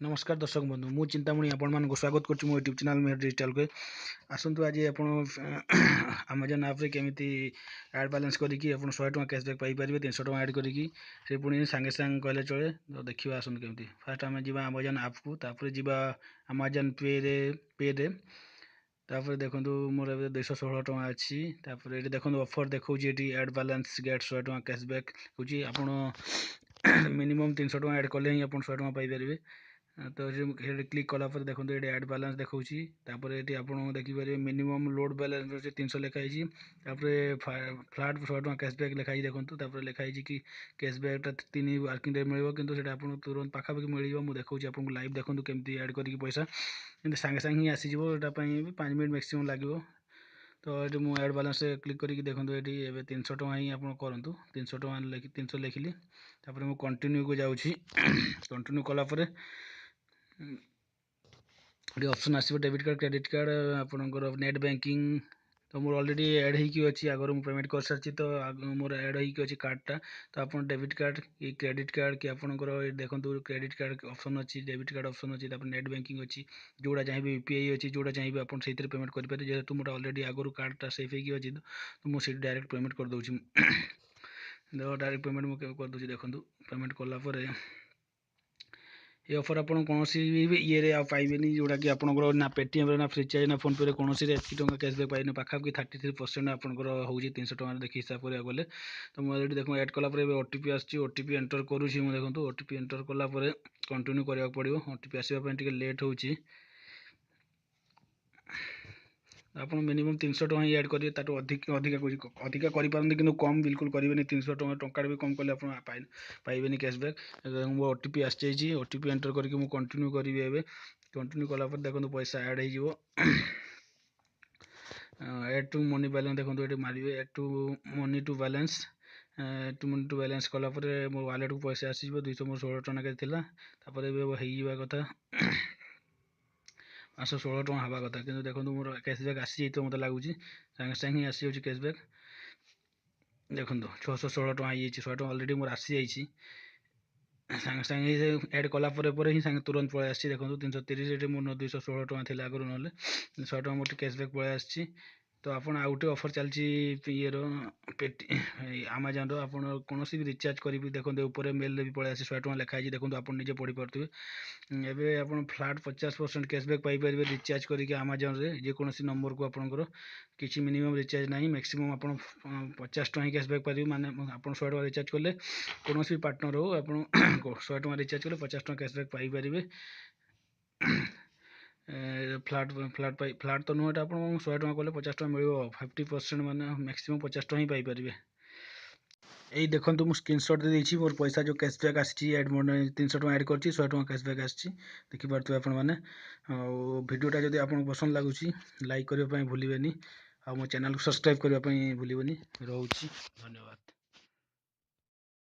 नमस्कार दर्शक बंधु मु चिंतामणि आपण मानको स्वागत करछु मो यूट्यूब चैनल में डिजिटल के आसंतु आज आपण अमेजन ऐप रे केमिति ऐड बैलेंस करिकि आपण 100 टका कैशबैक पाई परिबे 300 टका ऐड करिकि से पुणी संगे संग कहले चले तो देखिबा आसंतु केमिति फर्स्ट आमे जिबा अमेजन ऐप को तापर जिबा अमेजन पे रे तापर देखंतु मोर 216 टका अछि तापर एटी देखंतु ऑफर देखौ जे एटी ऐड बैलेंस गेट 100 टका कैशबैक होची आपण मिनिमम 300 टका ऐड करले ही आपण 100 टका पाई परिबे तो ये क्लिक कला पर देखो ये ऐड बैलेंस देखा ये आप देखिए मिनिमम लोड बैलेंस 300 लिखाई फ्लैट 100 टका कैशबैक लिखाई देखो लिखाई कि कैशबैक 3 वर्किंग डे मिले कि आप तुरंत पाखापाखि मिल मुझे देखा आपको लाइव देखो केमती ऐड करके पैसा सागे सागे ही आसीज 5 मिनट मैक्सिमम लगे तो ये मुझे ऐड बैलेंस क्लिक करके देखो ये 300 टका ही आप करूँ 300 टका 300 लिखिली मुझे कंटिन्यू को जाऊँगी कंटिन्यू कलापर ये ऑप्शन आसो डेबिट कार्ड क्रेडिट कार्ड आपंकर नेट बैंकिंग तो मोर ऑलरेडी ऐड होगी अच्छी आगर मुझे पेमेंट कर सारी तो मोर ऐड होगी अच्छी कार्डटा तो आप डेबिट कार्ड कि क्रेडिट कार्ड कि आपंकर देखो क्रेडिट कार्ड ऑप्शन अच्छी डेबिट कार्ड ऑप्शन अच्छी नेट बैंकिंग अच्छी जोड़ा चाहिए यूपीआई अच्छी जोड़ा चाहिए आप पेमेंट करेंगे जेहेतु मोर ऑलरेडी आगर कार्डटा सेफ होगी अच्छी तो मुझे डायरेक्ट पेमेंट कर दूसरी डायरेक्ट पेमेंट मुझे कर दूसरी देखो पेमेंट कलापर ये ऑफर आप कौन ये पाइबे जोटा कि आपंकर ना पेटीएम ना फ्रीचार्ज ना फोन पे कौन टका कैशबैक पाइबे पाखापाखि 33% आपंकर हो 300 टका देखिए हिसाब करा गले तो मुझे देखो ऐड कलापर ओटीपी आसी ओटीपी एंटर करुँची देखो ओटीपी एंटर कलापर कंटिन्यू करा पड़ो ओटीपी आसवाई लेट हो आप मिनिमम 300 टका ही ऐड करेंगे ताठू अधिका करें कि कम बिल्कुल करेंगे 300 टका भी कम कले पाइबे कैशबैक वो ओटीपी आसी ओटीपी एंटर करके मुझे कंटिन्यू करी एवं कंटिन्यू कलापर देखो पैसा ऐड हो एड टू मनी बैलेंस देखो ये मारे add to money to balance to balance कलापर मो वालेट को पैसा आस 216 टका हो कथा 516 टका हवा कथा कि देखो मोर कैशबैक आसी मत लगुच सागे सागे ही आसी कैशबैक देखो 616 टका 100 टका अलरेडी मोर आसी जाइए सागे सागे ऐड कलापर ही सागे तुरंत पलि आसी देखो 330 मोर 216 टका थी आगुरी ना 100 टका मोटे कैशबैक पलि आसी तो आपड़ आउ गए ऑफर चलती ये पेटी आमाजन आप कौन भी रिचार्ज करी देखो ऊपर मेल भी पलि आसी 100 टका लिखाई देखो आप निजे पढ़ी पारे एवं आप फ्लैट 50% कैशबैक पाइपर रिचार्ज करके आमाजन रे जेकोसी नंबर को आपंकर किसी मिनिमम रिचार्ज ना मैक्सिमम आप 50 टका कैशबैक पारे माने आप 100 टका रिचार्ज कले कौन भी पार्टनर हो आप 100 टका रिचार्ज कले 50 टका कैशबैक पाइपर फ्लैट तो नुह आप 100 टका कले 50 टका मिले 50% माने मैक्सिमम 50 टका ही पाइपर यही देखो मुझे स्क्रीनशॉट दे मोर पैसा जो कैशबैक आसी 300 टका ऐड कर 100 टका कैशबैक आसी देखिपे आपने भिडियोटा जब आपको पसंद लगुच लाइक करने भूलें आ मो चैनल को सब्सक्राइब करने भूलें रोचे धन्यवाद।